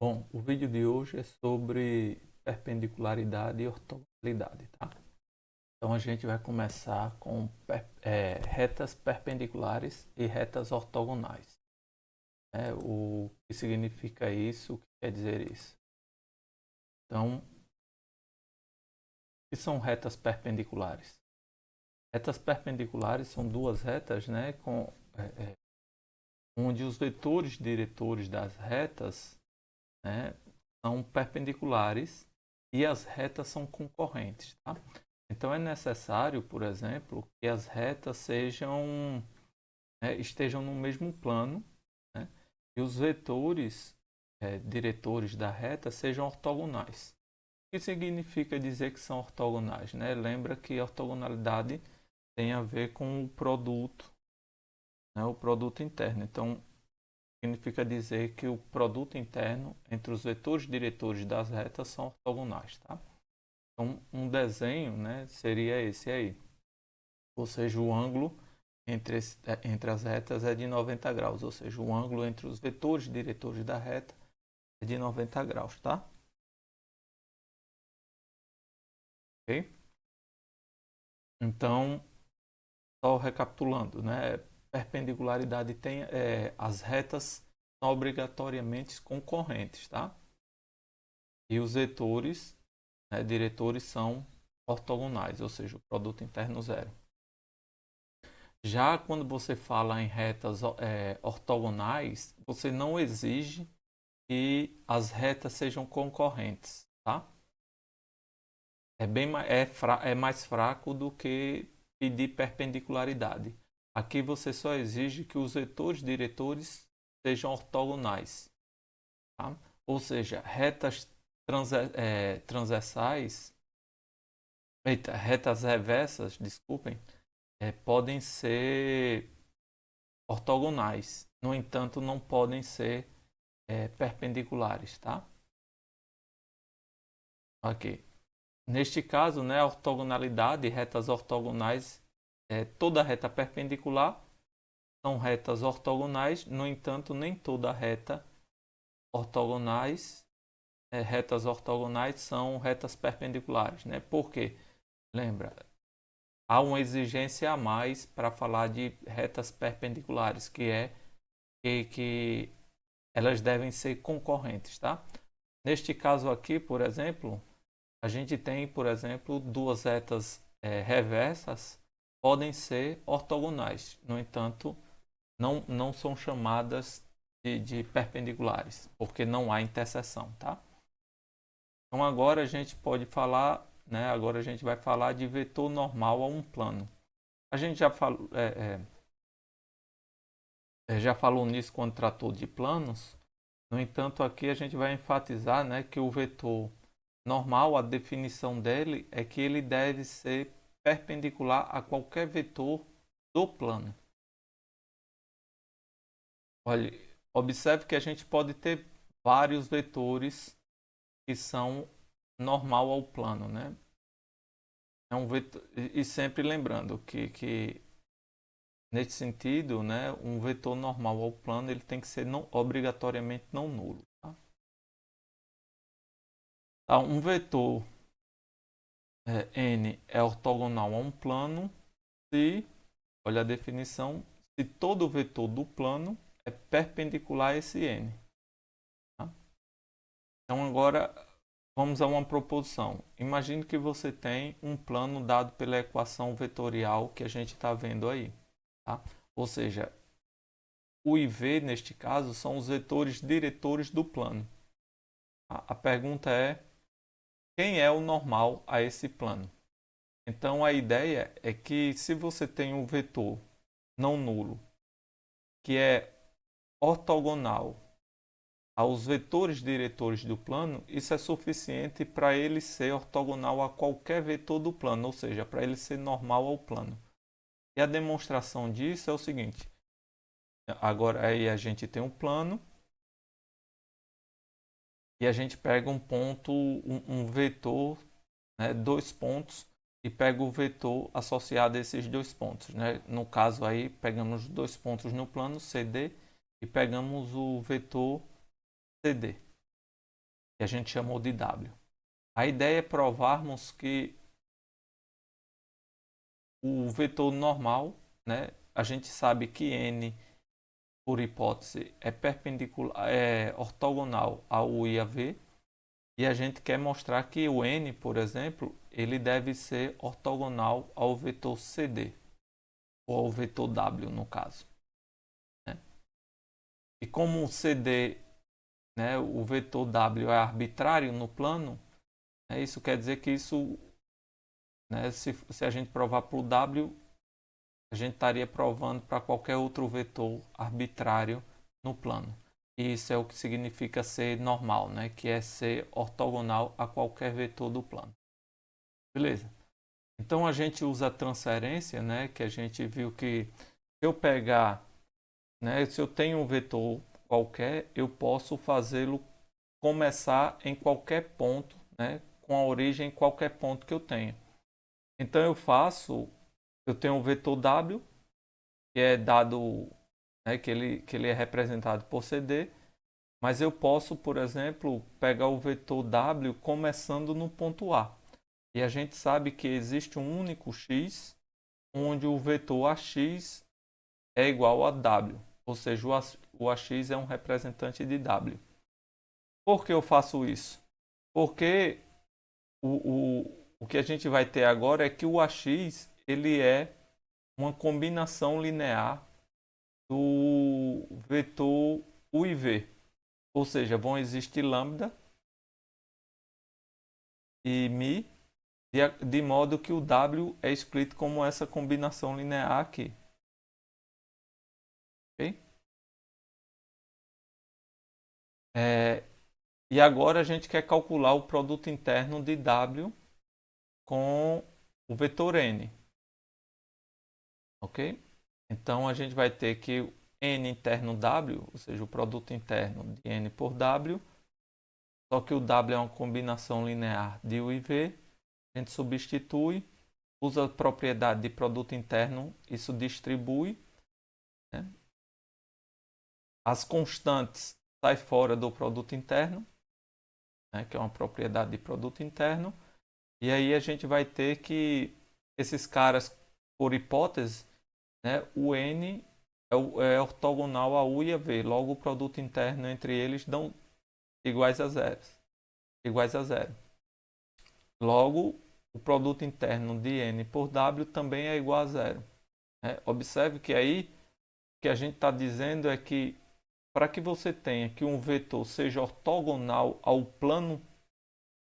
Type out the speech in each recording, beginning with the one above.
Bom, o vídeo de hoje é sobre perpendicularidade e ortogonalidade, tá? Então a gente vai começar com retas perpendiculares e retas ortogonais. O que significa isso? O que quer dizer isso? Então, o que são retas perpendiculares? Retas perpendiculares são duas retas, né, onde os vetores diretores das retas, né, são perpendiculares e as retas são concorrentes, tá? Então é necessário, por exemplo, que as retas estejam no mesmo plano, né? E os vetores diretores da reta sejam ortogonais. O que significa dizer que são ortogonais, né? Lembra que a ortogonalidade tem a ver com o produto, né? O produto interno. Então significa dizer que o produto interno entre os vetores diretores das retas são ortogonais, tá? Então, um desenho, né, seria esse aí. Ou seja, o ângulo entre as retas é de 90 graus. Ou seja, o ângulo entre os vetores diretores da reta é de 90 graus, tá? Ok? Então, só recapitulando, né? Perpendicularidade tem... as retas são obrigatoriamente concorrentes, tá? E os vetores, né, diretores são ortogonais, ou seja, o produto interno zero. Já quando você fala em retas ortogonais, você não exige que as retas sejam concorrentes, tá? É mais fraco do que pedir perpendicularidade. Aqui você só exige que os vetores diretores sejam ortogonais, tá? Ou seja, transversais, retas reversas, desculpem, podem ser ortogonais. No entanto, não podem ser perpendiculares, tá? Ok. Neste caso, né, a ortogonalidade, retas ortogonais, toda reta perpendicular são retas ortogonais. No entanto, nem toda retas ortogonais são retas perpendiculares, né? Por quê? Lembra, há uma exigência a mais para falar de retas perpendiculares, que é que elas devem ser concorrentes, tá? Neste caso aqui, por exemplo, a gente tem, por exemplo, duas retas reversas podem ser ortogonais. No entanto, não são chamadas de perpendiculares, porque não há interseção, tá? Então agora a gente pode falar, né? Agora a gente vai falar de vetor normal a um plano. A gente já falou nisso quando tratou de planos. No entanto, aqui a gente vai enfatizar, né, que o vetor normal, a definição dele é que ele deve ser perpendicular a qualquer vetor do plano. Olha, observe que a gente pode ter vários vetores que são normal ao plano, né? É um vetor, e sempre lembrando que nesse sentido, né, um vetor normal ao plano ele tem que ser obrigatoriamente não nulo. Tá? Tá, um vetor n é ortogonal a um plano se, olha a definição, se todo vetor do plano é perpendicular a esse n. Tá? Então agora vamos a uma proposição. Imagine que você tem um plano dado pela equação vetorial que a gente está vendo aí. Tá? Ou seja, U e V, neste caso, são os vetores diretores do plano. A pergunta é, quem é o normal a esse plano? Então a ideia é que se você tem um vetor não nulo que é ortogonal aos vetores diretores do plano, isso é suficiente para ele ser ortogonal a qualquer vetor do plano, ou seja, para ele ser normal ao plano. E a demonstração disso é o seguinte, agora aí a gente tem um plano e a gente pega um ponto, um vetor, né, dois pontos, e pega o vetor associado a esses dois pontos. Né? No caso aí, pegamos dois pontos no plano CD e pegamos o vetor CD. que a gente chamou de W. A ideia é provarmos que o vetor normal, né, a gente sabe que n, por hipótese, é perpendicular, é ortogonal a U e a V, e a gente quer mostrar que o n, por exemplo, ele deve ser ortogonal ao vetor CD, ou ao vetor W, no caso. Né? E como o CD, né, o vetor W é arbitrário no plano, né, isso quer dizer que isso, né, se a gente provar para o W, a gente estaria provando para qualquer outro vetor arbitrário no plano. E isso é o que significa ser normal, né? Que é ser ortogonal a qualquer vetor do plano. Beleza? Então a gente usa a transferência, né? Que a gente viu que se eu pegar, né? Se eu tenho um vetor qualquer, eu posso fazê-lo começar em qualquer ponto, né? Com a origem em qualquer ponto que eu tenha. Então eu tenho um vetor W, que é dado, né, que ele é representado por CD, mas eu posso, por exemplo, pegar o vetor W começando no ponto A. E a gente sabe que existe um único x, onde o vetor AX é igual a W, ou seja, o AX é um representante de W. Por que eu faço isso? Porque o que a gente vai ter agora é que o AX ele é uma combinação linear do vetor U e V. Ou seja, vão existir lambda e mi, de modo que o W é escrito como essa combinação linear aqui. Okay? E agora a gente quer calcular o produto interno de W com o vetor N. Ok? Então a gente vai ter que o N interno W, ou seja, o produto interno de N por W, só que o W é uma combinação linear de U e V, a gente substitui, usa a propriedade de produto interno, isso distribui, né? As constantes saem fora do produto interno, né? Que é uma propriedade de produto interno, e aí a gente vai ter que esses caras, por hipótese, né? O N é ortogonal a U e a V, logo o produto interno entre eles dão iguais a zero. Iguais a zero. Logo, o produto interno de N por W também é igual a zero. Observe que aí o que a gente está dizendo é que para que você tenha que um vetor seja ortogonal ao plano,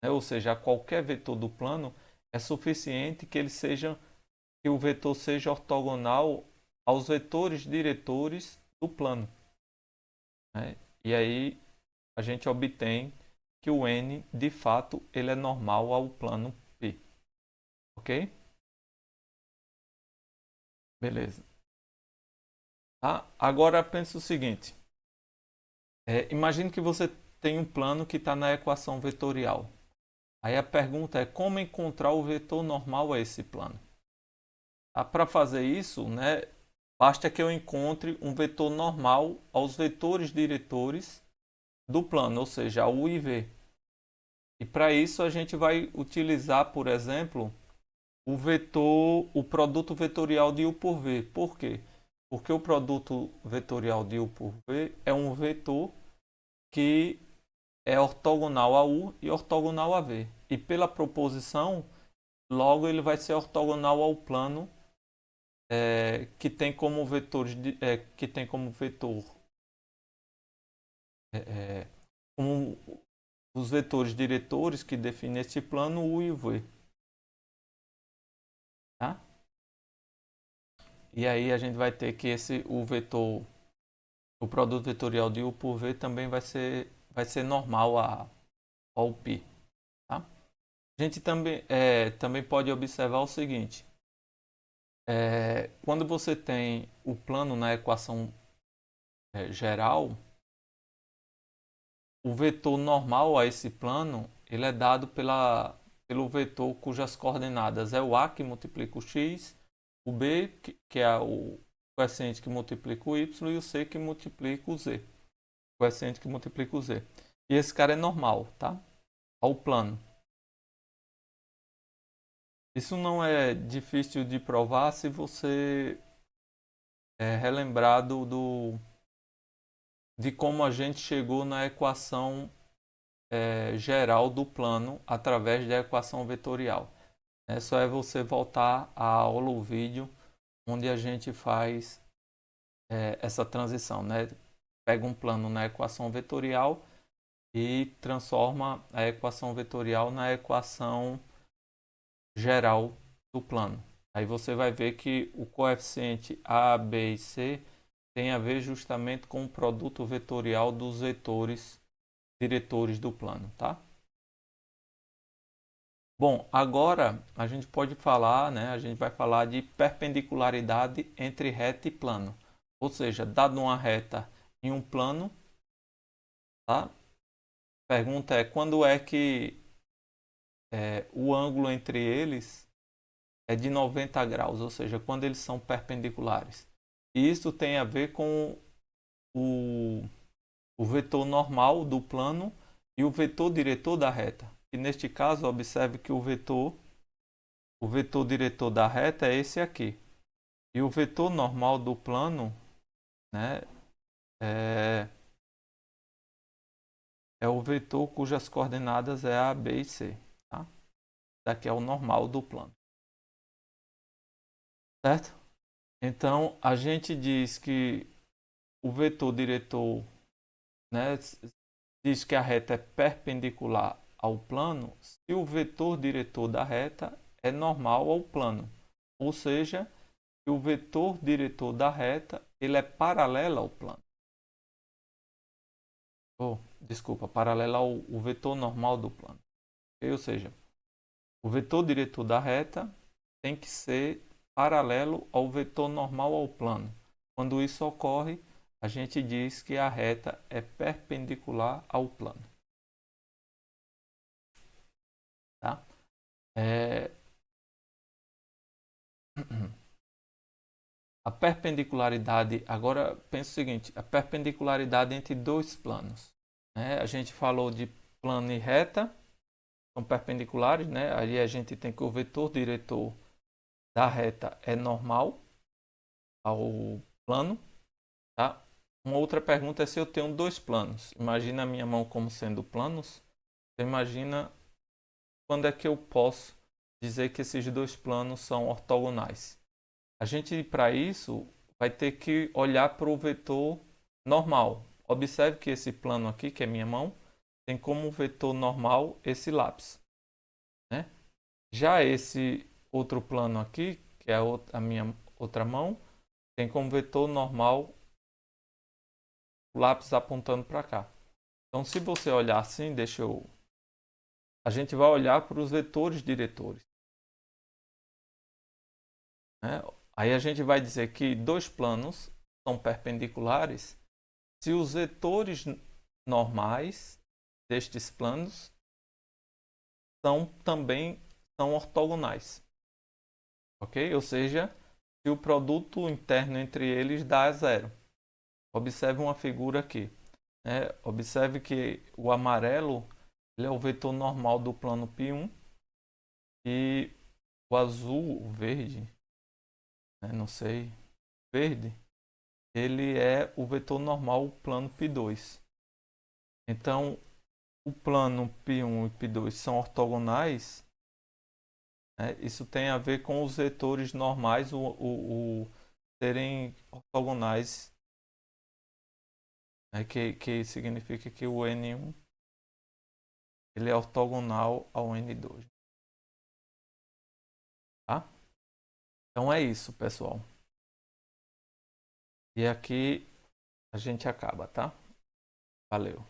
né, ou seja, a qualquer vetor do plano, é suficiente que o vetor seja ortogonal aos vetores diretores do plano. Né? E aí a gente obtém que o n, de fato, ele é normal ao plano P. Ok? Beleza. Tá? Agora pense o seguinte. Imagine que você tem um plano que está na equação vetorial. Aí a pergunta é como encontrar o vetor normal a esse plano. Para fazer isso, né, basta que eu encontre um vetor normal aos vetores diretores do plano, ou seja, a U e V. E para isso a gente vai utilizar, por exemplo, o produto vetorial de U por V. Por quê? Porque o produto vetorial de U por V é um vetor que é ortogonal a U e ortogonal a V. E pela proposição, logo ele vai ser ortogonal ao plano que tem como que tem como vetor como os vetores diretores que definem este plano U e V. Tá? E aí a gente vai ter que o produto vetorial de U por V também vai ser normal ao π. Tá? A gente também pode observar o seguinte. Quando você tem o plano na equação geral, o vetor normal a esse plano ele é dado pelo vetor cujas coordenadas é o A que multiplica o X, o B que é o coeficiente que multiplica o Y e o C que multiplica o Z. Coeficiente que multiplica o Z. E esse cara é normal, tá? Ao plano. Isso não é difícil de provar se você é relembrado de como a gente chegou na equação geral do plano através da equação vetorial. É só você voltar a aula ou vídeo onde a gente faz essa transição, né? Pega um plano na equação vetorial e transforma a equação vetorial na equação geral do plano. Aí você vai ver que o coeficiente A, B e C tem a ver justamente com o produto vetorial dos vetores diretores do plano, tá? Bom, agora a gente pode falar, né? A gente vai falar de perpendicularidade entre reta e plano. Ou seja, dado uma reta em um plano, tá? Pergunta é quando é que o ângulo entre eles é de 90 graus, ou seja, quando eles são perpendiculares. E isso tem a ver com o, o vetor normal do plano e o vetor diretor da reta. E neste caso, observe que o vetor diretor da reta é esse aqui. E o vetor normal do plano, né, é, é o vetor cujas coordenadas é A, B e C. Tá? Daqui é o normal do plano. Certo? Então, a gente diz que o vetor diretor, né, diz que a reta é perpendicular ao plano se o vetor diretor da reta é normal ao plano. Ou seja, que o vetor diretor da reta ele é paralelo ao plano. Desculpa, paralelo ao vetor normal do plano. Ou seja, o vetor diretor da reta tem que ser paralelo ao vetor normal ao plano. Quando isso ocorre, a gente diz que a reta é perpendicular ao plano. Tá? É... A perpendicularidade, agora pensa o seguinte, a perpendicularidade entre dois planos. Né? A gente falou de plano e reta, são perpendiculares, né? Aí a gente tem que o vetor diretor da reta é normal ao plano, tá? Uma outra pergunta é se eu tenho dois planos. Imagina a minha mão como sendo planos. Você imagina quando é que eu posso dizer que esses dois planos são ortogonais. A gente, para isso, vai ter que olhar para o vetor normal. Observe que esse plano aqui, que é minha mão, tem como vetor normal esse lápis. Né? Já esse outro plano aqui, que é a minha outra mão, tem como vetor normal o lápis apontando para cá. Então, se você olhar assim, a gente vai olhar para os vetores diretores. Né? Aí a gente vai dizer que dois planos são perpendiculares se os vetores normais destes planos também são ortogonais. Ok? Ou seja, se o produto interno entre eles dá zero. Observe uma figura aqui. Né? Observe que o amarelo ele é o vetor normal do plano π1 e o azul, o verde, né? Não sei, verde, ele é o vetor normal plano π2. Então, o plano π1 e π2 são ortogonais. Né? Isso tem a ver com os vetores normais serem ortogonais, né? Que significa que o N1 ele é ortogonal ao N2. Tá? Então é isso, pessoal. E aqui a gente acaba, tá? Valeu.